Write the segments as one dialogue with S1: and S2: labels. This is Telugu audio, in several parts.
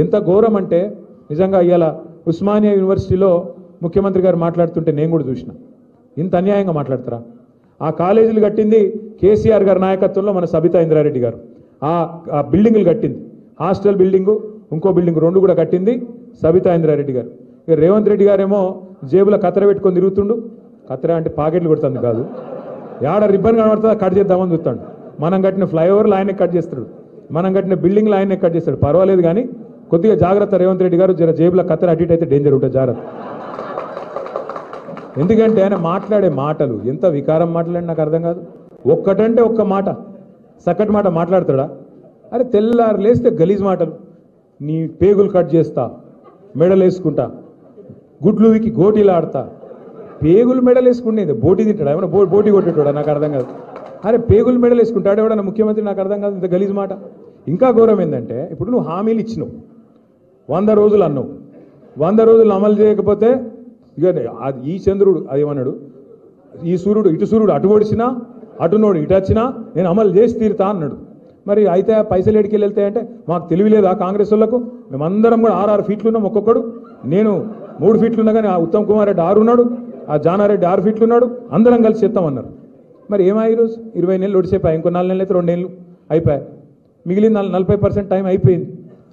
S1: ఎంత ఘోరం అంటే నిజంగా ఇవాళ ఉస్మానియా యూనివర్సిటీలో ముఖ్యమంత్రి గారు మాట్లాడుతుంటే నేను కూడా చూసిన. ఇంత అన్యాయంగా మాట్లాడతారా? ఆ కాలేజీలు కట్టింది కేసీఆర్ గారి నాయకత్వంలో మన సబితా ఇంద్రారెడ్డి గారు. ఆ బిల్డింగులు కట్టింది, హాస్టల్ బిల్డింగు, ఇంకో బిల్డింగ్, రెండు కూడా కట్టింది సబితా ఇంద్రారెడ్డి గారు. ఇక రేవంత్ రెడ్డి గారేమో జేబులో కత్తెర పెట్టుకొని తిరుగుతుండు. కత్తెర అంటే పాకెట్లు కొడుతుంది కాదు, యాడ రిబ్బన్ కనబడుతుందా కట్ చేద్దామని చూస్తాడు. మనం కట్టిన ఫ్లైఓవర్లు ఆయనే కట్ చేస్తాడు, మనం కట్టిన బిల్డింగ్లు ఆయనే కట్ చేస్తాడు. పర్వాలేదు కానీ కొద్దిగా జాగ్రత్త రేవంత్ రెడ్డి గారు, జర జేబులో కత్తెర అటు ఇటు అయితే డేంజర్ ఉంటుంది, జాగ్రత్త. ఎందుకంటే ఆయన మాట్లాడే మాటలు ఎంత వికారం మాట్లాడి నాకు అర్థం కాదు. ఒక్కటంటే ఒక్క మాట, సక్కటి మాట మాట్లాడతాడా? అరే తెల్లారు లేస్తే గలీజ్ మాటలు, నీ పేగులు కట్ చేస్తా, మెడలు వేసుకుంటా, గుడ్లు వికి గోటీలు ఆడతా. పేగులు మెడలు వేసుకుంటేది బోటీ తింటాడా? ఏమన్నా బోటీ కొట్టేటాడా? నాకు అర్థం కాదు. అరే పేగులు మెడలు వేసుకుంటాడు ఎవడన్నా ముఖ్యమంత్రి? నాకు అర్థం కాదు ఇంత గలీజ్ మాట. ఇంకా ఘోరం ఏంటంటే ఇప్పుడు నువ్వు హామీలు ఇచ్చినావు, 100 రోజులు అన్నావు, 100 రోజులు అమలు చేయకపోతే ఇక ఈ చంద్రుడు అదేమన్నాడు, ఈ సూర్యుడు ఇటు సూర్యుడు అటు ఓడిచినా అటునోడు ఇటు వచ్చినా నేను అమలు చేసి తీరుతా అన్నాడు. మరి అయితే పైసలు ఎడికెళ్ళి వెళ్తాయంటే మాకు తెలియలేదా కాంగ్రెస్ వాళ్ళకు? మేమందరం కూడా 6 ఫీట్లు ఉన్నాం ఒక్కొక్కడు. నేను 3 ఫీట్లు ఉన్నా కానీ ఆ ఉత్తమ్ కుమార్ రెడ్డి 6 ఉన్నాడు, ఆ జానారెడ్డి 6 ఫీట్లు ఉన్నాడు, అందరం కలిసి చేస్తామన్నారు. మరి ఏమా ఈరోజు 20 నెలలు ఒడిసిపోయాయి, ఇంకో 4 నెలలు అయితే 2 నెలలు అయిపోయాయి, మిగిలిన 40% టైం అయిపోయింది.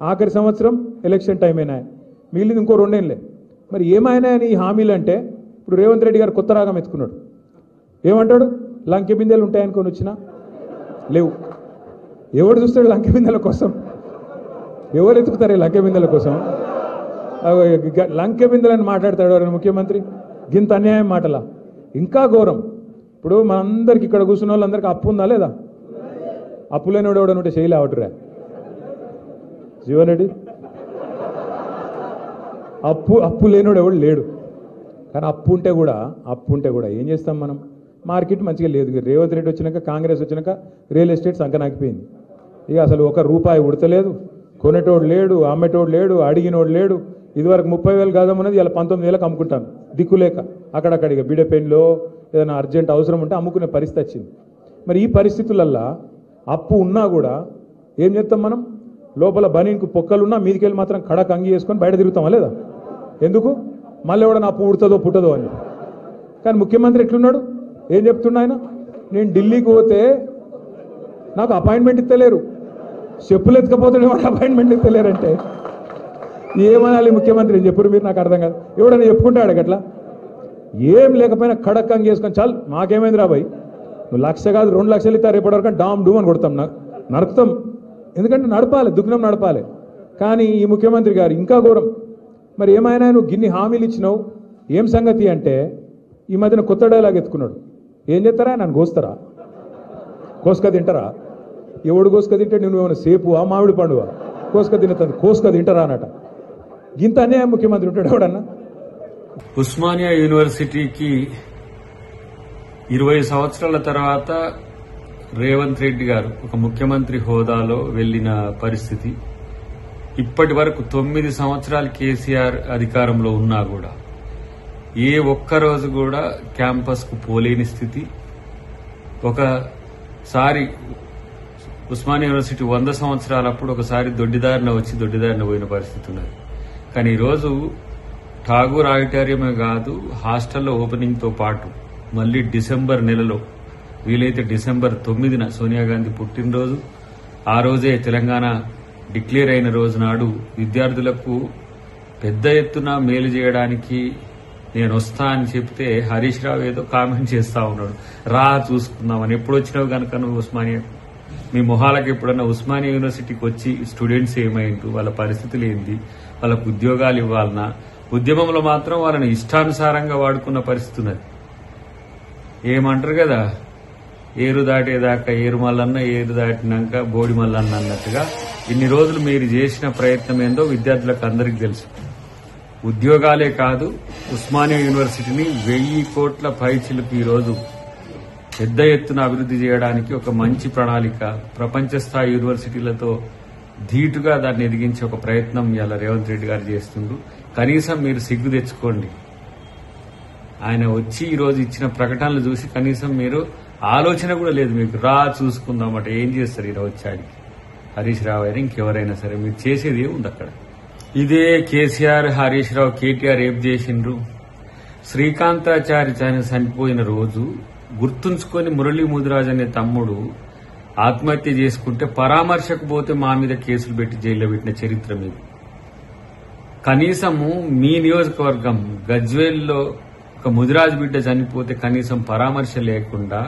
S1: ఆఖరి సంవత్సరం ఎలక్షన్ టైం అయినా, మిగిలింది ఇంకో 2 నెలలే. మరి ఏమైనా అని ఈ హామీలు అంటే ఇప్పుడు రేవంత్ రెడ్డి గారు కొత్త రాగం ఎత్తుకున్నాడు. ఏమంటాడు? లంకె బిందెలు ఉంటాయనుకొని వచ్చినా లేవు. ఎవడు చూస్తాడు లంకె బిందెల కోసం? ఎవరు ఎత్తుకుతారు లంకె బిందెల కోసం? లంకె బిందెలని మాట్లాడతాడు ఎవరైనా ముఖ్యమంత్రి? గింత అన్యాయం మాటలా? ఇంకా ఘోరం. ఇప్పుడు మనందరికి ఇక్కడ కూర్చున్న వాళ్ళందరికీ అప్పు ఉందా లేదా? అప్పు లేనివాడు ఎవడనుంటే చేయలే అవటరా జీవన్ రెడ్డి? అప్పు లేనివాడు ఎవడు లేడు. కానీ అప్పు ఉంటే కూడా ఏం చేస్తాం మనం? మార్కెట్ మంచిగా లేదు. రేవంత్ రెడ్డి వచ్చినాక, కాంగ్రెస్ వచ్చినాక రియల్ ఎస్టేట్ సంకనాకిపోయింది. ఇక అసలు ₹1 ఉడతలేదు, కొనేటోడు లేడు, అమ్మేటోడు లేడు, అడిగినోడు లేడు. ఇదివరకు 30,000 గజం ఉన్నది ఇలా 19,000కి అమ్ముకుంటాను దిక్కులేక. అక్కడక్కడ ఇక బిడపెయిన్లో ఏదైనా అర్జెంట్ అవసరం ఉంటే అమ్ముకునే పరిస్థితి వచ్చింది. మరి ఈ పరిస్థితులల్లో అప్పు ఉన్నా కూడా ఏం చేస్తాం మనం? లోపల బనీన్కు పొక్కలున్నా మీదికెళ్ళి మాత్రం కడక్ అంగి వేసుకొని బయట తిరుగుతామా లేదా? ఎందుకు? మళ్ళీ ఎవడన్నా అప్పు ఉడుతుందో పుట్టదో అని. కానీ ముఖ్యమంత్రి ఎట్లున్నాడు? ఏం చెప్తున్నా ఆయన? నేను ఢిల్లీకి పోతే నాకు అపాయింట్మెంట్ ఇస్తలేరు, చెప్పులు ఎత్తుకపోతే అపాయింట్మెంట్ ఇస్తలేరంటే ఏమనాలి ముఖ్యమంత్రి? ఏం చెప్పారు మీరు? నాకు అర్థం కాదు. ఎవడన్నా చెప్పుకుంటాడు అట్లా? ఏం లేకపోయినా కడక్ అంగి వేసుకొని చాలు మాకేమైంది రాబాయి, నువ్వు 1,00,000 కాదు 2 లక్షలు ఇస్తారు రేపటివరకు డామ్ డూమ్ అని కొడతాం, నడుపుతాం. ఎందుకంటే నడపాలి, దుగ్నం నడపాలి. కానీ ఈ ముఖ్యమంత్రి గారు ఇంకా ఘోరం. మరి ఏమైనా నువ్వు గిన్ని హామీలు ఇచ్చినావు, ఏం సంగతి అంటే ఈ మధ్యన కొత్త డైలాగ్ ఎత్తుకున్నాడు. ఏం చేస్తారా? నన్ను కోస్తారా? కోసుక తింటారా? ఎవడు కోసుక తింటే నువ్వేమైనా సేపువా మామిడి పండువా? కోసుక తినతుంది, కోసుక తింటారా అన్నట. ఇంత అన్యాయం ముఖ్యమంత్రి ఉంటాడు ఎవడన్నా?
S2: ఉస్మానియా యూనివర్సిటీకి 20 సంవత్సరాల తర్వాత రేవంత్ రెడ్డి గారు ఒక ముఖ్యమంత్రి హోదాలో వెళ్లిన పరిస్థితి. ఇప్పటి వరకు 9 సంవత్సరాలు కేసీఆర్ అధికారంలో ఉన్నా కూడా ఏ ఒక్కరోజు కూడా క్యాంపస్ కు పోలేని స్థితి. ఒకసారి ఉస్మానియా యూనివర్సిటీ 100 సంవత్సరాలప్పుడు ఒకసారి దొడ్డిదారిన వచ్చి దొడ్డిదారిన పోయిన పరిస్థితి ఉన్నది. కానీ ఈరోజు ఠాగూర్ ఆడిటోరియమే కాదు, హాస్టల్లో ఓపెనింగ్ తో పాటు మళ్లీ డిసెంబర్ నెలలో, వీలైతే డిసెంబర్ 9న సోనియా గాంధీ పుట్టినరోజు, ఆ రోజే తెలంగాణ డిక్లేర్ అయిన రోజు నాడు విద్యార్థులకు పెద్ద ఎత్తున మేలు చేయడానికి నేను వస్తా అని చెప్తే హరీష్ రావు ఏదో కామెంట్ చేస్తా ఉన్నాడు, రా చూసుకుందామని. ఎప్పుడు వచ్చినావు కనుక నువ్వు ఉస్మానియా, మీ మొహాలకు ఎప్పుడన్నా ఉస్మానియా యూనివర్సిటీకి వచ్చి స్టూడెంట్స్ ఏమైండ్రు, వాళ్ళ పరిస్థితులు ఏంటి, వాళ్ళకు ఉద్యోగాలు ఇవ్వాలన్నా? ఉద్యమంలో మాత్రం వాళ్ళని ఇష్టానుసారంగా వాడుకున్న పరిస్థితి ఉన్నది. ఏమంటారు కదా, ఏరు దాటేదాకా ఏరు మల్లన్న, ఏరు దాటినాక బోడి మల్లన్న అన్నట్టుగా ఇన్ని రోజులు మీరు చేసిన ప్రయత్నం ఏందో విద్యార్థులకు అందరికీ తెలుసు. ఉద్యోగాలే కాదు, ఉస్మానియా యూనివర్సిటీని 1000 కోట్ల పైచిలకు ఈరోజు పెద్ద ఎత్తున అభివృద్ది చేయడానికి ఒక మంచి ప్రణాళిక, ప్రపంచ స్థాయి యూనివర్సిటీలతో ధీటుగా దాన్ని ఎదిగించే ఒక ప్రయత్నం ఇవాళ రేవంత్ రెడ్డి గారు చేస్తుండ్రు. కనీసం మీరు సిగ్గు తెచ్చుకోండి. ఆయన వచ్చి ఈరోజు ఇచ్చిన ప్రకటనలు చూసి కనీసం మీరు ఆలోచన కూడా లేదు మీకు, రా చూసుకుందామట. ఏం చేస్తారు ఈరోజు వచ్చాడికి? హరీష్ రావు అయినా ఇంకెవరైనా సరే మీరు చేసేది ఏముంది అక్కడ? ఇదే కేసీఆర్, హరీష్ రావు, కేటీఆర్ ఏం చేసిండ్రు? శ్రీకాంతాచారి చనిపోయిన రోజు గుర్తుంచుకొని మురళీ ముదిరాజ్ అనే తమ్ముడు ఆత్మహత్య చేసుకుంటే పరామర్శకు పోతే మా మీద కేసులు పెట్టి జైల్లో పెట్టిన చరిత్ర మీద. కనీసము మీ నియోజకవర్గం గజ్వేల్లో ఒక ముదిరాజ్ బిడ్డ చనిపోతే కనీసం పరామర్శ లేకుండా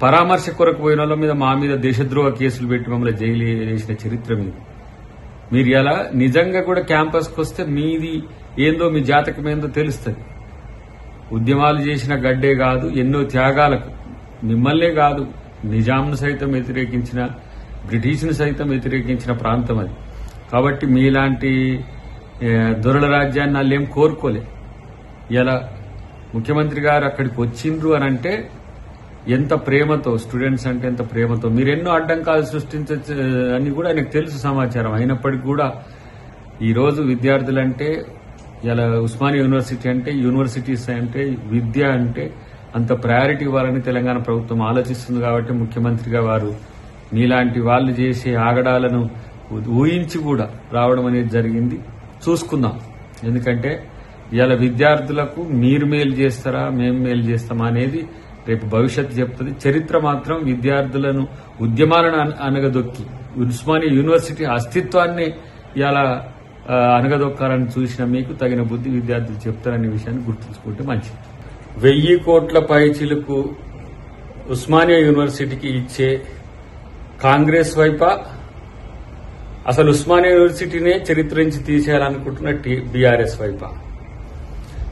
S2: పరామర్శ కొరకు పోయిన వాళ్ళ మీద మా మీద దేశద్రోహ కేసులు పెట్టి మమ్మల్ని జైలు వేసిన చరిత్ర మీద. మీరు ఎలా నిజంగా కూడా క్యాంపస్కి వస్తే మీది ఏందో, మీ జాతకం ఏందో తెలుస్తుంది. ఉద్యమాలు చేసిన గడ్డే కాదు, ఎన్నో త్యాగాలకు మిమ్మల్నే కాదు నిజాంను సైతం వ్యతిరేకించిన, బ్రిటిష్ను సైతం వ్యతిరేకించిన ప్రాంతం అది. కాబట్టి మీలాంటి దొరల రాజ్యాన్ని వాళ్ళు ఏం కోరుకోలే. ఇలా ముఖ్యమంత్రి గారు అక్కడికి వచ్చిండ్రు అని అంటే ఎంత ప్రేమతో, స్టూడెంట్స్ అంటే ఎంత ప్రేమతో, మీరెన్నో అడ్డంకాలు సృష్టించచ్చు అని కూడా ఆయనకు తెలుసు సమాచారం. అయినప్పటికీ కూడా ఈరోజు విద్యార్థులంటే, ఇలా ఉస్మానియా యూనివర్సిటీ అంటే, యూనివర్సిటీస్ అంటే, విద్య అంటే అంత ప్రయారిటీ ఇవ్వాలని తెలంగాణ ప్రభుత్వం ఆలోచిస్తుంది. కాబట్టి ముఖ్యమంత్రిగా వారు మీలాంటి వాళ్ళు చేసే ఆగడాలను ఊహించి కూడా రావడం అనేది జరిగింది. చూసుకుందాం. ఎందుకంటే ఇలా విద్యార్థులకు మీరు మేలు చేస్తారా, మేము మేలు చేస్తామా అనేది రేపు భవిష్యత్తు చెప్తుంది. చరిత్ర మాత్రం విద్యార్థులను, ఉద్యమాలను అనగదొక్కి ఉస్మానియా యూనివర్సిటీ అస్తిత్వాన్ని ఇలా అనగదొక్కాలని చూసిన మీకు తగిన బుద్ధి విద్యార్థులు చెప్తారనే విషయాన్ని గుర్తుంచుకుంటే మంచిది. 1000 కోట్ల పైచిలకు ఉస్మానియా యూనివర్సిటీకి ఇచ్చే కాంగ్రెస్ వైపా, అసలు ఉస్మానియా యూనివర్సిటీనే చరిత్ర నుంచి తీసేయాలనుకుంటున్న బీఆర్ఎస్ వైపా,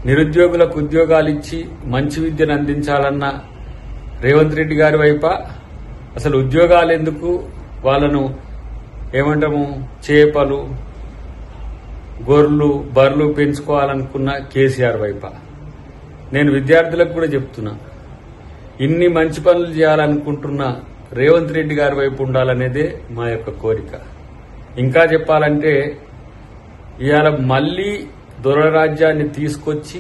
S2: నిరుద్యోగులకు ఉద్యోగాలు ఇచ్చి మంచి విద్యను అందించాలన్న రేవంత్ రెడ్డి గారి వైపా, అసలు ఉద్యోగాలు ఎందుకు వాళ్ళను ఏమంటాము చేపలు, గొర్రెలు, బర్రెలు పెంచుకోవాలనుకున్న కేసీఆర్ వైపా. నేను విద్యార్థులకు కూడా చెప్తున్నా, ఇన్ని మంచి పనులు చేయాలనుకుంటున్న రేవంత్ రెడ్డి గారి వైపు ఉండాలనేదే మా యొక్క కోరిక. ఇంకా చెప్పాలంటే ఇవాళ మళ్లీ దొర రాజ్యాన్ని తీసుకొచ్చి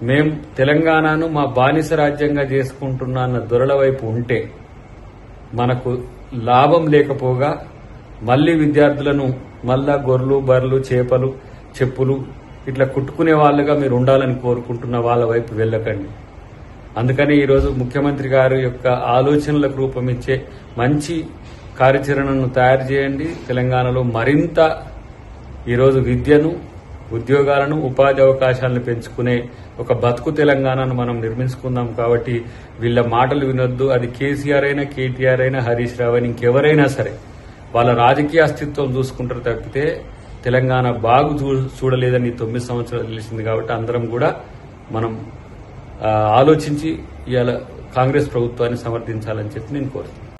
S2: మేం తెలంగాణను మా బానిస రాజ్యంగా చేసుకుంటున్నా అన్న దొరల వైపు ఉంటే మనకు లాభం లేకపోగా మళ్లీ విద్యార్థులను మళ్ళా గొర్రెలు, బర్రెలు, చేపలు, చెప్పులు ఇట్లా కుట్టుకునే వాళ్ళుగా మీరు ఉండాలని కోరుకుంటున్న వాళ్ళ వైపు వెళ్ళకండి. అందుకని ఈరోజు ముఖ్యమంత్రి గారి యొక్క ఆలోచనలకు రూపమిచ్చే మంచి కార్యాచరణను తయారు చేయండి. తెలంగాణలో మరింత ఈరోజు విద్యను, ఉద్యోగాలను, ఉపాధి అవకాశాలను పెంచుకునే ఒక బతుకు తెలంగాణను మనం నిర్మించుకుందాం. కాబట్టి వీళ్ళ మాటలు వినొద్దు. అది కేసీఆర్ అయినా, కేటీఆర్ అయినా, హరీష్ రావు అయినా, ఇంకెవరైనా సరే వాళ్ళ రాజకీయ అస్తిత్వం చూసుకుంటారు తప్పితే తెలంగాణ బాగు చూడలేదని 9 సంవత్సరాలు తెలిసింది. కాబట్టి అందరం కూడా మనం ఆలోచించి ఇవాళ కాంగ్రెస్ ప్రభుత్వాన్ని సమర్థించాలని చెప్పి నేను కోరుతున్నాను.